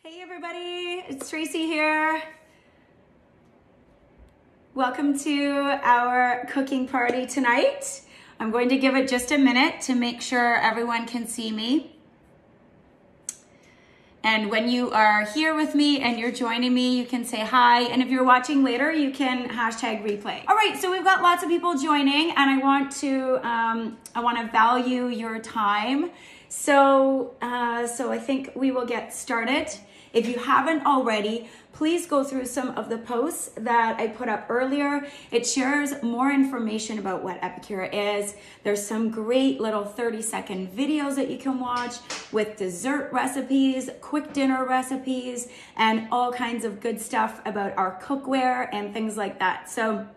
Hey everybody, it's Tracy here. Welcome to our cooking party tonight. I'm going to give it just a minute to make sure everyone can see me. And when you are here with me and you're joining me, you can say hi. And if you're watching later, you can hashtag replay. All right, so we've got lots of people joining and I want to value your time. So I think we will get started. If you haven't already, please go through some of the posts that I put up earlier. It shares more information about what Epicure is. There's some great little 30-second videos that you can watch with dessert recipes, quick dinner recipes, and all kinds of good stuff about our cookware and things like that. So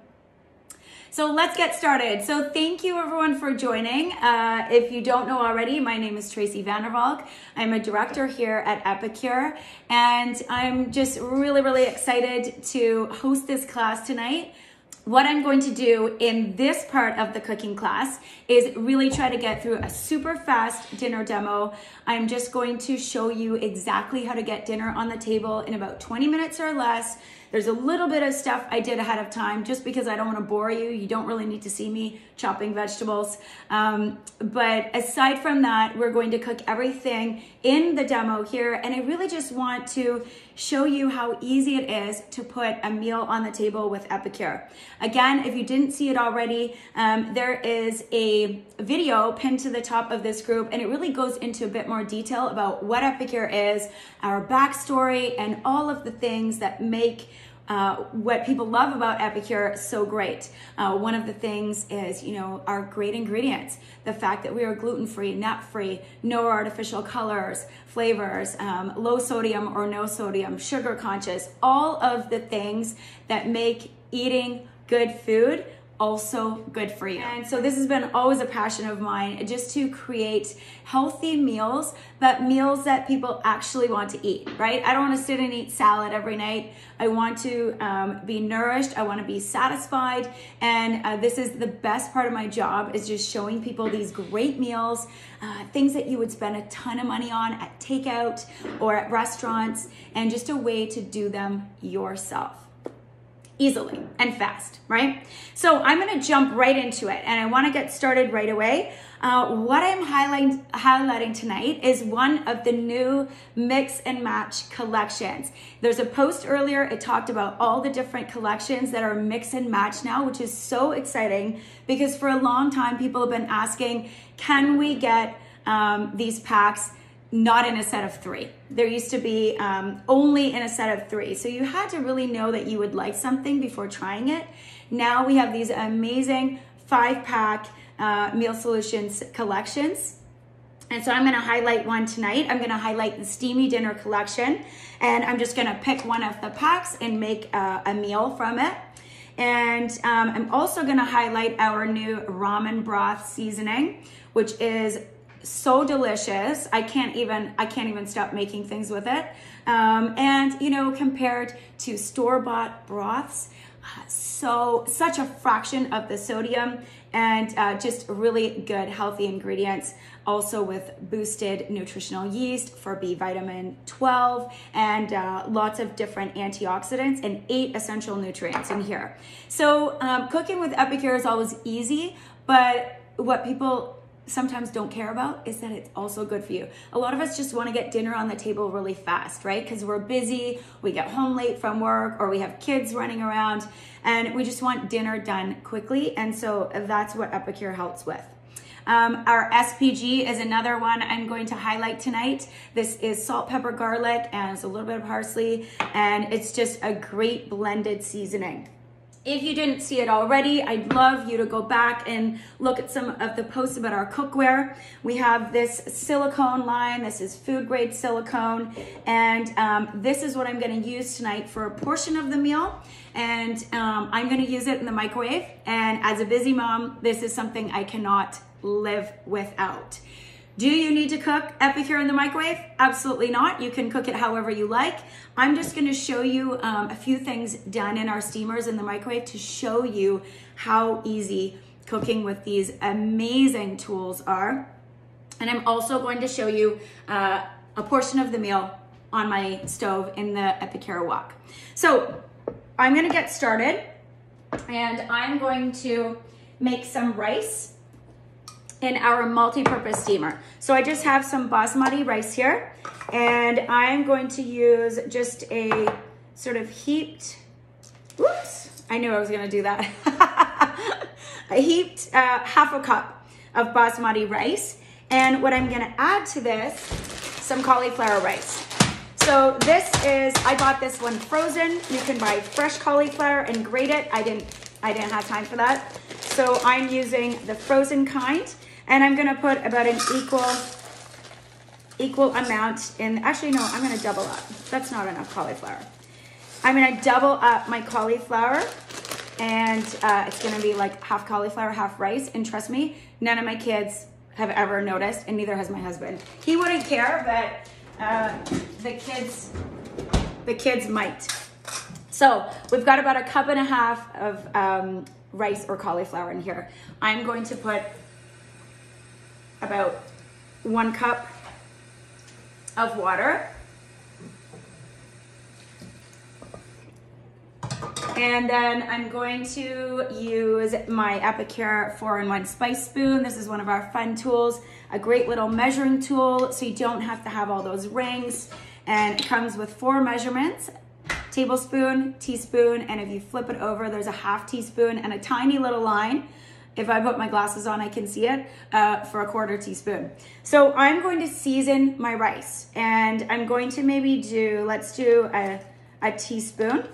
let's get started. So thank you everyone for joining. If you don't know already, my name is traceyvandervalk. I'm a director here at Epicure, and I'm just really excited to host this class tonight. What I'm going to do in this part of the cooking class is really try to get through a super fast dinner demo. I'm just going to show you exactly how to get dinner on the table in about 20 minutes or less. There's a little bit of stuff I did ahead of time just because I don't want to bore you. You don't really need to see me chopping vegetables. But aside from that, we're going to cook everything in the demo here. And I really just want to show you how easy it is to put a meal on the table with Epicure. Again, if you didn't see it already, there is a video pinned to the top of this group, and it really goes into a bit more detail about what Epicure is, our backstory, and all of the things that make what people love about Epicure so great. One of the things is, our great ingredients, the fact that we are gluten-free, nut-free, no artificial colors, flavors, low sodium or no sodium, sugar conscious, all of the things that make eating good food also good for you. And so this has been always a passion of mine, just to create healthy meals, but meals that people actually want to eat, right? I don't want to sit and eat salad every night. I want to be nourished. I want to be satisfied. And this is the best part of my job, is just showing people these great meals, things that you would spend a ton of money on at takeout or at restaurants, and just a way to do them yourself easily and fast, right? So I'm gonna jump right into it, and I wanna get started right away. What I'm highlighting tonight is one of the new mix and match collections. There's a post earlier, it talked about all the different collections that are mix and match now, which is so exciting because for a long time people have been asking, can we get these packs not in a set of 3. There used to be only in a set of 3. So you had to really know that you would like something before trying it. Now we have these amazing 5-pack meal solutions collections. And so I'm gonna highlight one tonight. I'm gonna highlight the Steamy dinner collection, and I'm just gonna pick one of the packs and make a meal from it. And I'm also gonna highlight our new ramen broth seasoning, which is so delicious. I can't even stop making things with it. And compared to store-bought broths, such a fraction of the sodium, and just really good healthy ingredients, also with boosted nutritional yeast for B vitamin 12 and lots of different antioxidants and 8 essential nutrients in here. So cooking with Epicure is always easy, but what people sometimes don't care about is that it's also good for you. A lot of us just want to get dinner on the table really fast, right? Because we're busy, we get home late from work, or we have kids running around, and we just want dinner done quickly. And so that's what Epicure helps with. Our SPG is another one I'm going to highlight tonight. This is salt, pepper, garlic, and it's a little bit of parsley, and it's just a great blended seasoning. If you didn't see it already, I'd love you to go back and look at some of the posts about our cookware. We have this silicone line. This is food grade silicone. And this is what I'm gonna use tonight for a portion of the meal. And I'm gonna use it in the microwave. And as a busy mom, this is something I cannot live without. Do you need to cook Epicure in the microwave? Absolutely not. You can cook it however you like. I'm just gonna show you a few things done in our steamers in the microwave to show you how easy cooking with these amazing tools are. And I'm also going to show you a portion of the meal on my stove in the Epicure wok. So I'm gonna get started, and I'm going to make some rice in our multi-purpose steamer. So I just have some basmati rice here, and I'm going to use just a sort of heaped, whoops, I knew I was gonna do that. I heaped half a cup of basmati rice, and what I'm gonna add to this, some cauliflower rice. So this is, I bought this one frozen. You can buy fresh cauliflower and grate it. I didn't have time for that. So I'm using the frozen kind, and I'm gonna put about an equal amount in, actually no, I'm gonna double up. That's not enough cauliflower. I'm gonna double up my cauliflower, and it's gonna be like half cauliflower, half rice. And trust me, none of my kids have ever noticed, and neither has my husband. He wouldn't care, but the kids might. So we've got about a cup and a half of rice or cauliflower in here. I'm going to put about 1 cup of water. And then I'm going to use my Epicure 4-in-1 spice spoon. This is one of our fun tools, a great little measuring tool, so you don't have to have all those rings. And it comes with 4 measurements: tablespoon, teaspoon, and if you flip it over, there's a half teaspoon and a tiny little line. If I put my glasses on, I can see it, for a 1/4 teaspoon. So I'm going to season my rice, and I'm going to maybe let's do a teaspoon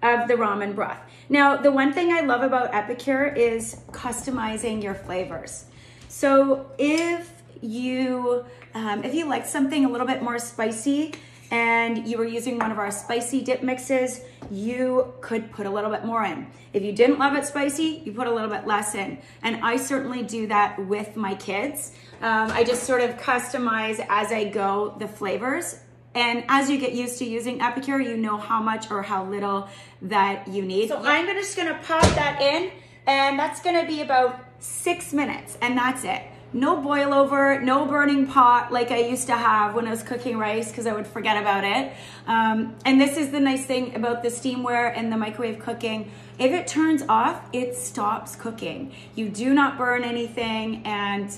of the ramen broth. Now, the one thing I love about Epicure is customizing your flavors. So if you like something a little bit more spicy and you were using one of our spicy dip mixes, you could put a little bit more in. If you didn't love it spicy, you put a little bit less in. And I certainly do that with my kids. I just sort of customize as I go the flavors. And as you get used to using Epicure, you know how much or how little that you need. So I'm just gonna pop that in, and that's gonna be about 6 minutes, and that's it. No boil over, no burning pot like I used to have when I was cooking rice, because I would forget about it. And this is the nice thing about the steamware and the microwave cooking. If it turns off, it stops cooking. You do not burn anything, and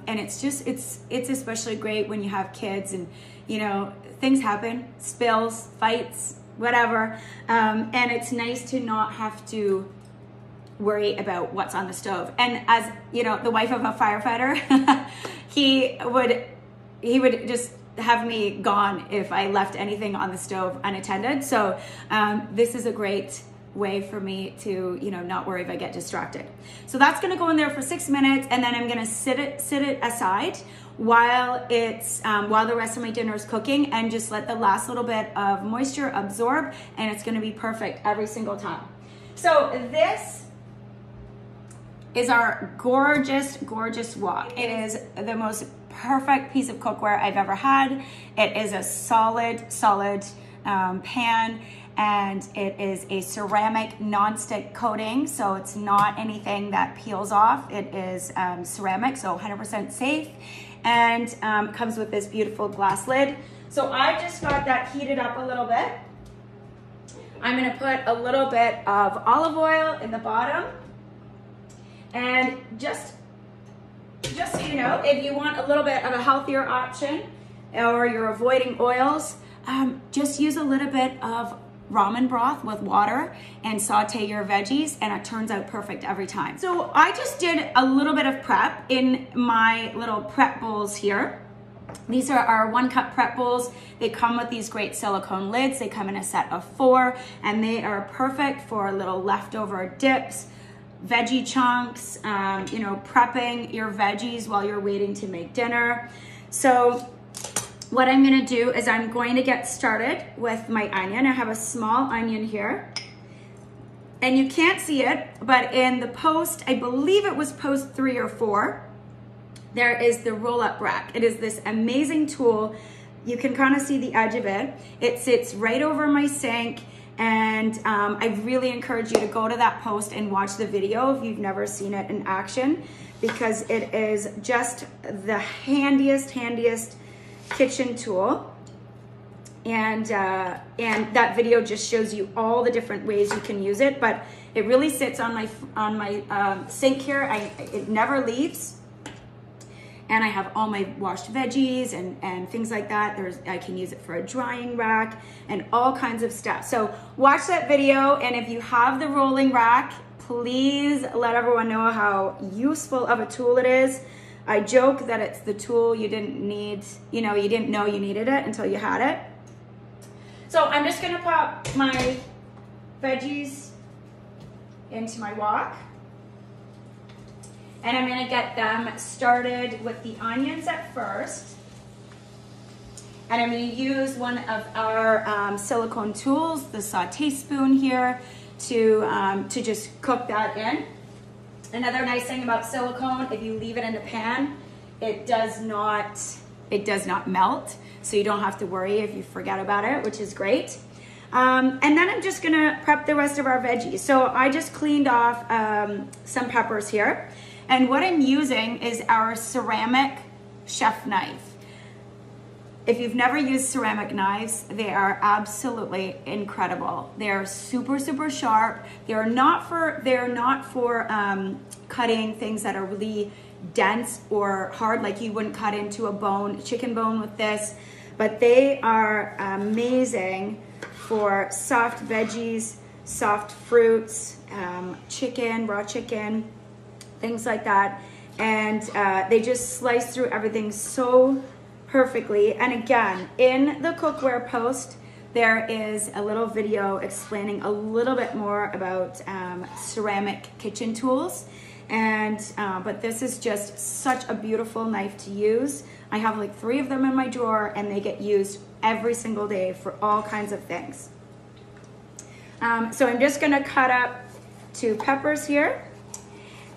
it's just, it's especially great when you have kids and, you know, things happen, spills, fights, whatever. And it's nice to not have to worry about what's on the stove. And as you know, the wife of a firefighter, he would just have me gone if I left anything on the stove unattended. So this is a great way for me to, you know, not worry if I get distracted. So that's gonna go in there for 6 minutes, and then I'm gonna sit it aside while the rest of my dinner is cooking, and just let the last little bit of moisture absorb, and it's gonna be perfect every single time. So this is our gorgeous, gorgeous wok. It is the most perfect piece of cookware I've ever had. It is a solid pan, and it is a ceramic non-stick coating, so it's not anything that peels off. It is ceramic, so 100% safe, and comes with this beautiful glass lid. So I just got that heated up a little bit. I'm gonna put a little bit of olive oil in the bottom, and just so you know, if you want a little bit of a healthier option, or you're avoiding oils, just use a little bit of ramen broth with water and saute your veggies, and it turns out perfect every time. So I just did a little bit of prep in my little prep bowls here. These are our 1 cup prep bowls. They come with these great silicone lids. They come in a set of 4, and they are perfect for little leftover dips, veggie chunks, you know, prepping your veggies while you're waiting to make dinner. So what I'm gonna do is I'm going to get started with my onion. I have a small onion here, and you can't see it, but in the post, I believe it was post 3 or 4, there is the roll-up rack. It is this amazing tool. You can kind of see the edge of it. It sits right over my sink, and I really encourage you to go to that post and watch the video if you've never seen it in action, because it is just the handiest kitchen tool. And that video just shows you all the different ways you can use it, but it really sits on my sink here. It never leaves. And I have all my washed veggies and things like that. I can use it for a drying rack and all kinds of stuff. So watch that video, and if you have the rolling rack, please let everyone know how useful of a tool it is. I joke that it's the tool you didn't need, you didn't know you needed it until you had it. So I'm just gonna pop my veggies into my wok. And I'm gonna get them started with the onions at first. And I'm gonna use one of our silicone tools, the saute spoon here, to just cook that in. Another nice thing about silicone, if you leave it in the pan, it does not melt. So you don't have to worry if you forget about it, which is great. And then I'm just gonna prep the rest of our veggies. So I just cleaned off some peppers here. And what I'm using is our ceramic chef knife. If you've never used ceramic knives, they are absolutely incredible. They are super, super sharp. They are not for cutting things that are really dense or hard, like you wouldn't cut into a chicken bone with this, but they are amazing for soft veggies, soft fruits, chicken, raw chicken, things like that. And they just slice through everything so perfectly. And again, in the cookware post, there is a little video explaining a little bit more about ceramic kitchen tools. And but this is just such a beautiful knife to use. I have like 3 of them in my drawer, and they get used every single day for all kinds of things. So I'm just gonna cut up 2 peppers here.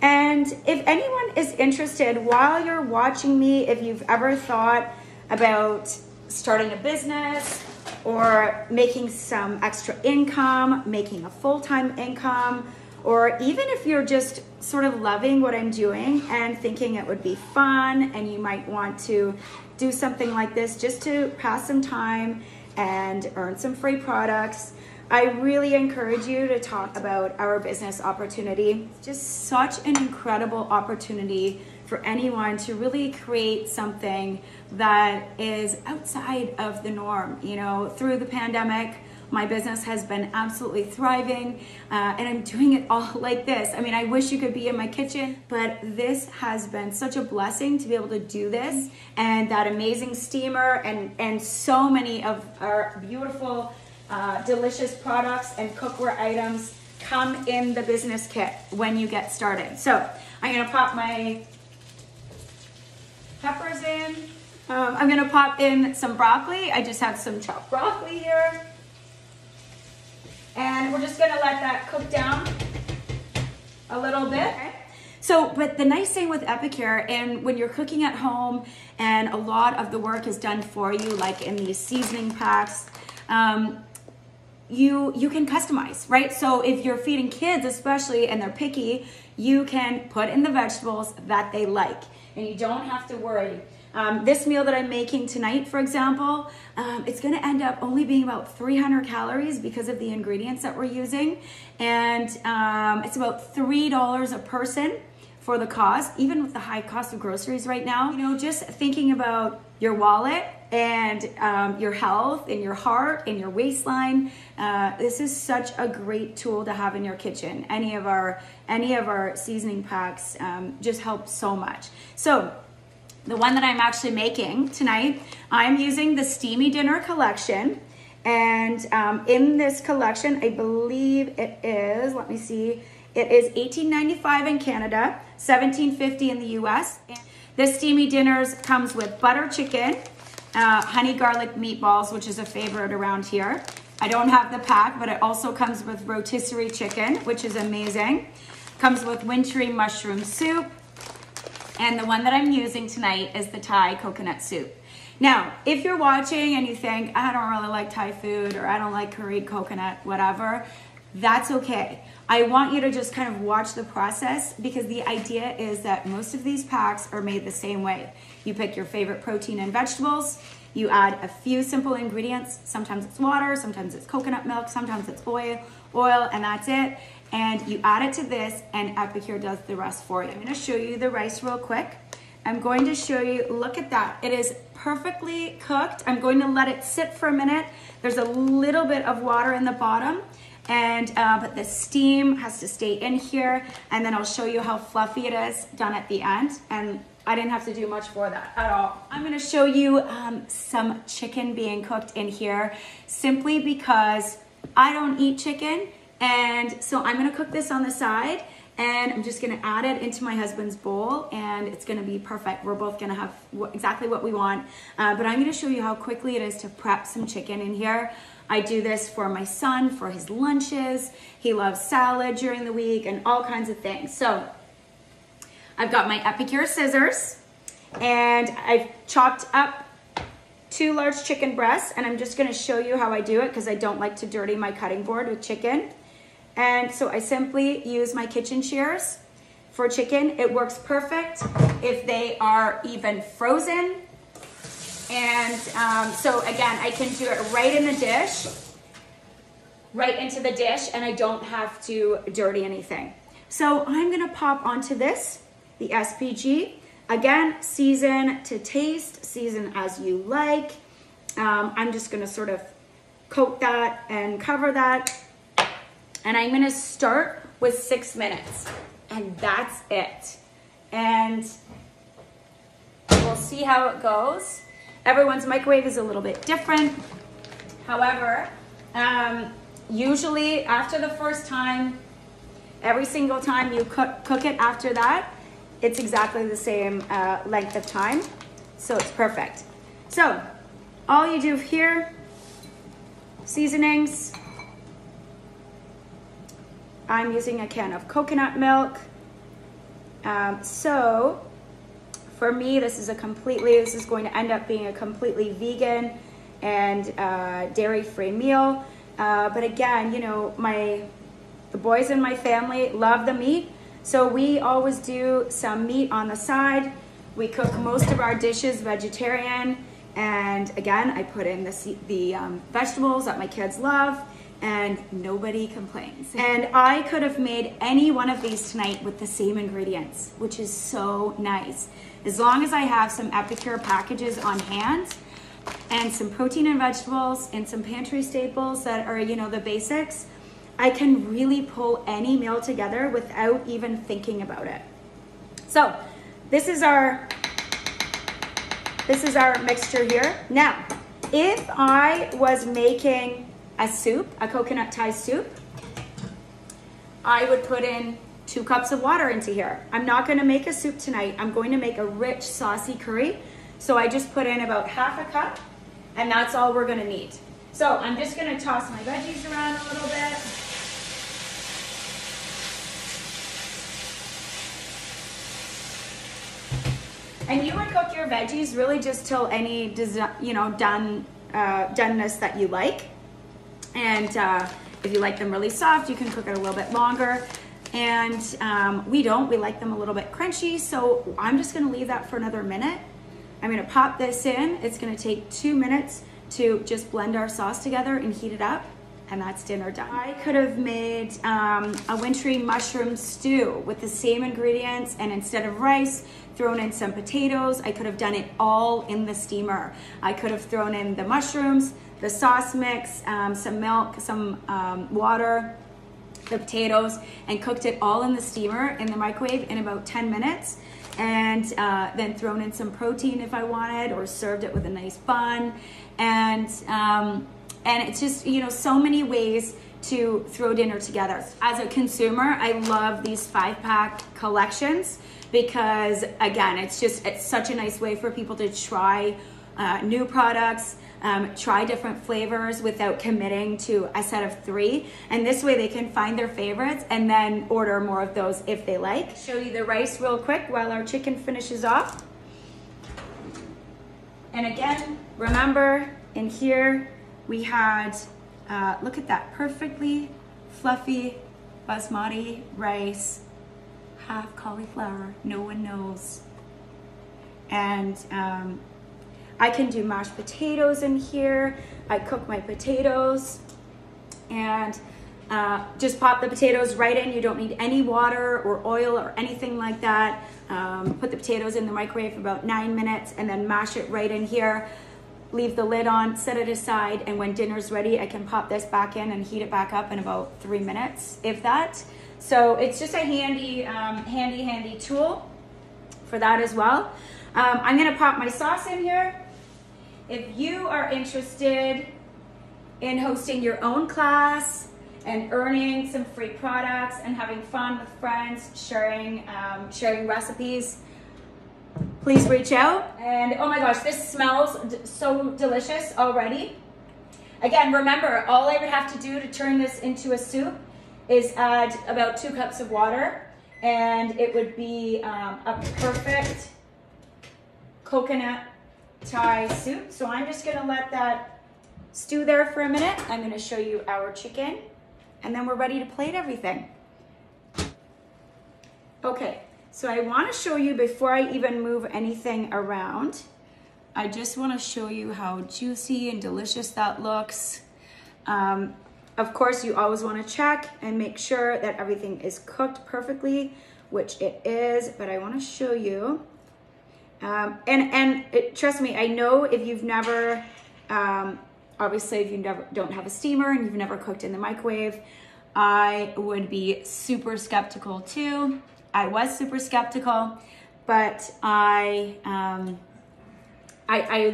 And if anyone is interested, while you're watching me, if you've ever thought about starting a business or making some extra income, making a full-time income, or even if you're just sort of loving what I'm doing and thinking it would be fun and you might want to do something like this just to pass some time and earn some free products, I really encourage you to talk about our business opportunity. It's just such an incredible opportunity for anyone to really create something that is outside of the norm. Through the pandemic, my business has been absolutely thriving, and I'm doing it all like this. I mean, I wish you could be in my kitchen, but this has been such a blessing to be able to do this, and that amazing steamer and so many of our beautiful, delicious products and cookware items come in the business kit when you get started. So I'm gonna pop my peppers in. I'm gonna pop in some broccoli. I just have some chopped broccoli here. And we're just gonna let that cook down a little bit. Okay. So, but the nice thing with Epicure, and when you're cooking at home and a lot of the work is done for you, like in these seasoning packs, you can customize, right? So if you're feeding kids especially and they're picky, you can put in the vegetables that they like and you don't have to worry. This meal that I'm making tonight, for example, it's gonna end up only being about 300 calories because of the ingredients that we're using. And it's about $3 a person for the cost, even with the high cost of groceries right now. Just thinking about your wallet and your health and your heart and your waistline. This is such a great tool to have in your kitchen. Any of our seasoning packs just help so much. So the one that I'm actually making tonight, I'm using the Steamy Dinner Collection. And in this collection, I believe it is, let me see, it is $18.95 in Canada, $17.50 in the US. This Steamy Dinners comes with butter chicken, honey garlic meatballs, which is a favorite around here. I don't have the pack, but it also comes with rotisserie chicken, which is amazing. Comes with wintry mushroom soup. And the one that I'm using tonight is the Thai coconut soup. Now, if you're watching and you think, I don't really like Thai food, or I don't like curried coconut, whatever, that's okay. I want you to just kind of watch the process, because the idea is that most of these packs are made the same way. You pick your favorite protein and vegetables, You add a few simple ingredients. Sometimes it's water, sometimes it's coconut milk, sometimes it's oil, and that's it. And you add it to this, and Epicure does the rest for you. I'm gonna show you the rice real quick. I'm going to show you, look at that. It is perfectly cooked. I'm going to let it sit for a minute. There's a little bit of water in the bottom, and but the steam has to stay in here, and then I'll show you how fluffy it is done at the end. And I didn't have to do much for that at all. I'm gonna show you some chicken being cooked in here, simply because I don't eat chicken, and so I'm gonna cook this on the side, and I'm just gonna add it into my husband's bowl, and it's gonna be perfect. We're both gonna have exactly what we want, but I'm gonna show you how quickly it is to prep some chicken in here. I do this for my son, for his lunches. He loves salad during the week and all kinds of things. So I've got my Epicure scissors, and I've chopped up 2 large chicken breasts, and I'm just gonna show you how I do it because I don't like to dirty my cutting board with chicken. And so I simply use my kitchen shears for chicken. It works perfect if they are even frozen. And so again, I can do it right in the dish, right into the dish, and I don't have to dirty anything. So I'm gonna pop onto this, the SPG. Again, season to taste, season as you like. I'm just gonna sort of coat that and cover that. And I'm gonna start with 6 minutes, and that's it. And we'll see how it goes. Everyone's microwave is a little bit different. However, usually after the first time, every single time you cook it after that, it's exactly the same length of time. So it's perfect. So all you do here, seasonings. I'm using a can of coconut milk. So for me, this is going to end up being a completely vegan and dairy-free meal. But again, you know, the boys in my family love the meat, so we always do some meat on the side. We cook most of our dishes vegetarian, and again, I put in the vegetables that my kids love, and nobody complains. And I could have made any one of these tonight with the same ingredients, which is so nice. As long as I have some Epicure packages on hand and some protein and vegetables and some pantry staples that are, you know, the basics, I can really pull any meal together without even thinking about it. So this is our mixture here. Now, if I was making a soup, a coconut Thai soup, I would put in 2 cups of water into here. I'm not gonna make a soup tonight. I'm going to make a rich, saucy curry. So I just put in about half a cup, and that's all we're gonna need. So I'm just gonna toss my veggies around a little bit. And you would cook your veggies really just till any, you know, doneness that you like. And if you like them really soft, you can cook it a little bit longer. And we like them a little bit crunchy. So I'm just gonna leave that for another minute. I'm gonna pop this in. It's gonna take 2 minutes to just blend our sauce together and heat it up. And that's dinner done. I could have made a wintry mushroom stew with the same ingredients, and instead of rice, thrown in some potatoes. I could have done it all in the steamer. I could have thrown in the mushrooms, the sauce mix, some milk, some water, the potatoes, and cooked it all in the steamer in the microwave in about 10 minutes. And then thrown in some protein if I wanted, or served it with a nice bun. And it's just, you know, so many ways to throw dinner together. As a consumer, I love these 5-pack collections because, again, it's such a nice way for people to try new products, try different flavors without committing to a set of 3. And this way they can find their favorites and then order more of those if they like. Show you the rice real quick while our chicken finishes off. And again, remember, in here we had, look at that, perfectly fluffy basmati rice, half cauliflower, no one knows. And I can do mashed potatoes in here. I cook my potatoes and just pop the potatoes right in. You don't need any water or oil or anything like that. Put the potatoes in the microwave for about 9 minutes and then mash it right in here. Leave the lid on, set it aside, and when dinner's ready, I can pop this back in and heat it back up in about 3 minutes, if that. So it's just a handy tool for that as well. I'm gonna pop my sauce in here. If you are interested in hosting your own class and earning some free products and having fun with friends, sharing recipes, please reach out. And oh my gosh, this smells so delicious already. Again, remember, all I would have to do to turn this into a soup is add about 2 cups of water, and it would be a perfect coconut Thai soup. So I'm just gonna let that stew there for a minute. I'm gonna show you our chicken, and then we're ready to plate everything. Okay. So I want to show you, before I even move anything around, I just want to show you how juicy and delicious that looks. Of course, you always want to check and make sure that everything is cooked perfectly, which it is, but I want to show you. Trust me, I know if you've never, obviously if you don't have a steamer and you've never cooked in the microwave, I would be super skeptical too. I was super skeptical, but I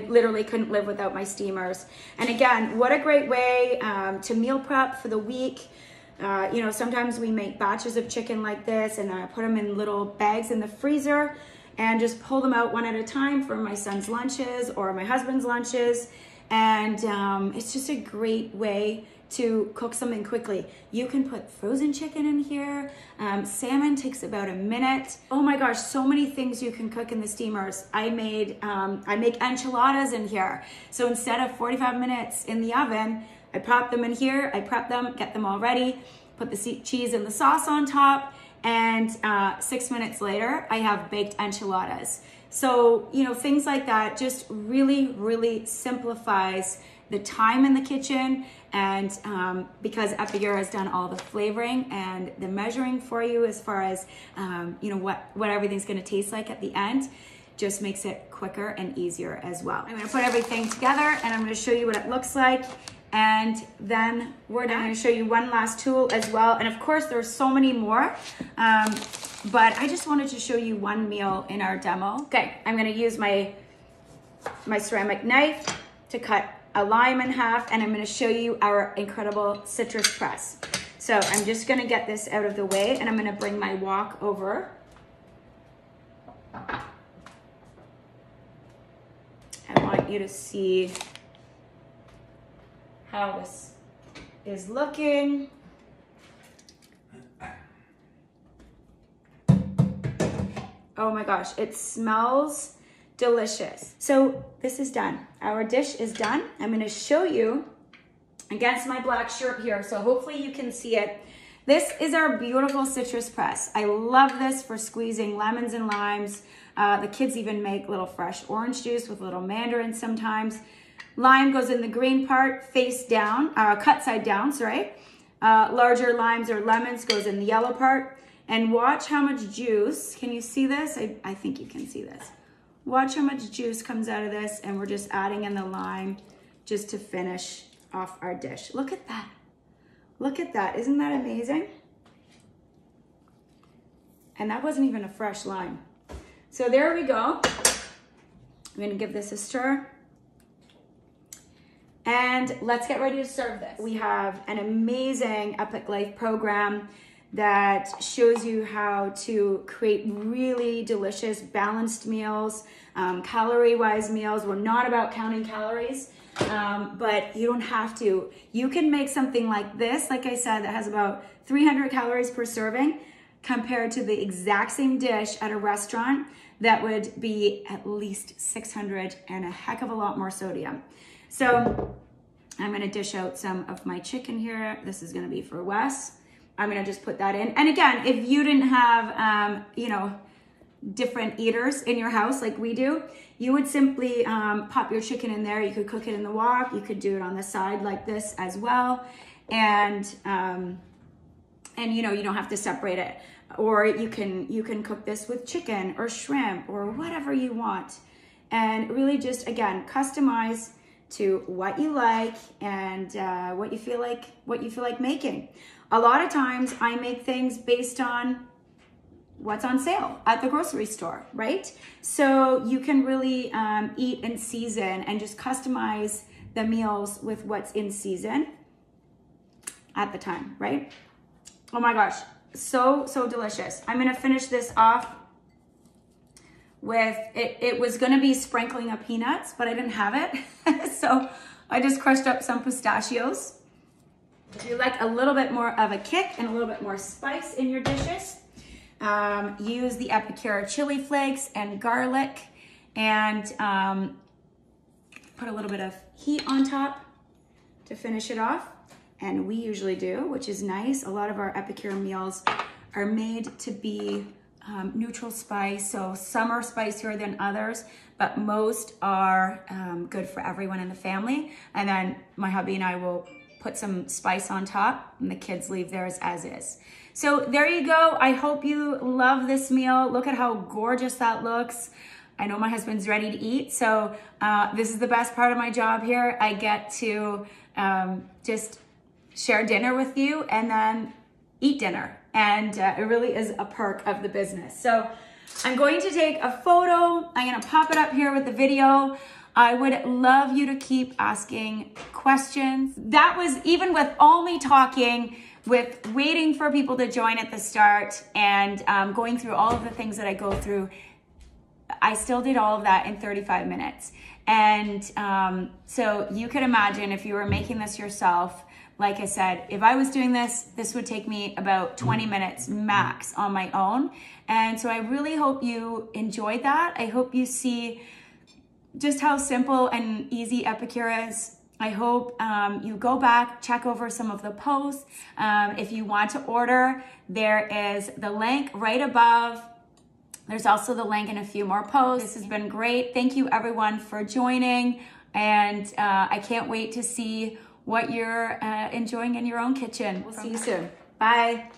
literally couldn't live without my steamers. And again, what a great way to meal prep for the week. You know, sometimes we make batches of chicken like this, and then I put them in little bags in the freezer and just pull them out one at a time for my son's lunches or my husband's lunches. And it's just a great way to cook something quickly. You can put frozen chicken in here. Salmon takes about a minute. Oh my gosh, so many things you can cook in the steamers. I make enchiladas in here. So instead of 45 minutes in the oven, I pop them in here, I prep them, get them all ready, put the cheese and the sauce on top, and 6 minutes later, I have baked enchiladas. So, you know, things like that just really, really simplifies the time in the kitchen. And because Epicure has done all the flavoring and the measuring for you as far as, you know, what everything's gonna taste like at the end, just makes it quicker and easier as well. I'm gonna put everything together and I'm gonna show you what it looks like. And then I'm gonna show you one last tool as well. And of course, there's so many more, but I just wanted to show you one meal in our demo. Okay, I'm gonna use my ceramic knife to cut a lime in half, and I'm gonna show you our incredible citrus press. So I'm just gonna get this out of the way, and I'm gonna bring my wok over. I want you to see how this is looking. Oh my gosh, it smells delicious. So this is done. Our dish is done. I'm gonna show you against my black shirt here, so hopefully you can see it. This is our beautiful citrus press. I love this for squeezing lemons and limes. The kids even make little fresh orange juice with little mandarins sometimes. Lime goes in the green part, face down, cut side down, sorry. Larger limes or lemons goes in the yellow part. And watch how much juice, can you see this? I think you can see this. Watch how much juice comes out of this, and we're just adding in the lime just to finish off our dish. Look at that. Look at that. Isn't that amazing? And that wasn't even a fresh lime. So there we go. I'm gonna give this a stir. And let's get ready to serve this. We have an amazing Epic Life program that shows you how to create really delicious, balanced meals, calorie-wise meals. We're not about counting calories, but you don't have to. You can make something like this, like I said, that has about 300 calories per serving, compared to the exact same dish at a restaurant that would be at least 600 and a heck of a lot more sodium. So I'm gonna dish out some of my chicken here. This is gonna be for Wes. I'm gonna just put that in. And again, if you didn't have, you know, different eaters in your house like we do, you would simply pop your chicken in there. You could cook it in the wok. You could do it on the side like this as well. And you know, you don't have to separate it. Or you can cook this with chicken or shrimp or whatever you want. And really just, again, customize to what you like and what you feel like making. A lot of times I make things based on what's on sale at the grocery store, right? So you can really eat in season and just customize the meals with what's in season at the time, right? Oh my gosh, so delicious. I'm gonna finish this off with, it was gonna be sprinkling of peanuts, but I didn't have it. So I just crushed up some pistachios. If you like a little bit more of a kick and a little bit more spice in your dishes, use the Epicure chili flakes and garlic, and put a little bit of heat on top to finish it off. And we usually do, which is nice. A lot of our Epicure meals are made to be neutral spice, so some are spicier than others, but most are good for everyone in the family. And then my hubby and I will put some spice on top, and the kids leave theirs as is. So there you go. I hope you love this meal. Look at how gorgeous that looks. I know my husband's ready to eat, so this is the best part of my job here. I get to just share dinner with you and then eat dinner. And it really is a perk of the business. So I'm going to take a photo. I'm gonna pop it up here with the video. I would love you to keep asking questions. That was, even with all me talking, with waiting for people to join at the start and going through all of the things that I go through, I still did all of that in 35 minutes. And so you could imagine if you were making this yourself, like I said, if I was doing this, this would take me about 20 minutes max on my own. And so I really hope you enjoyed that. I hope you see just how simple and easy Epicure is. I hope you go back, check over some of the posts. If you want to order, there is the link right above. There's also the link in a few more posts. This has been great. Thank you everyone for joining. And I can't wait to see what you're enjoying in your own kitchen. We'll see you soon. Bye.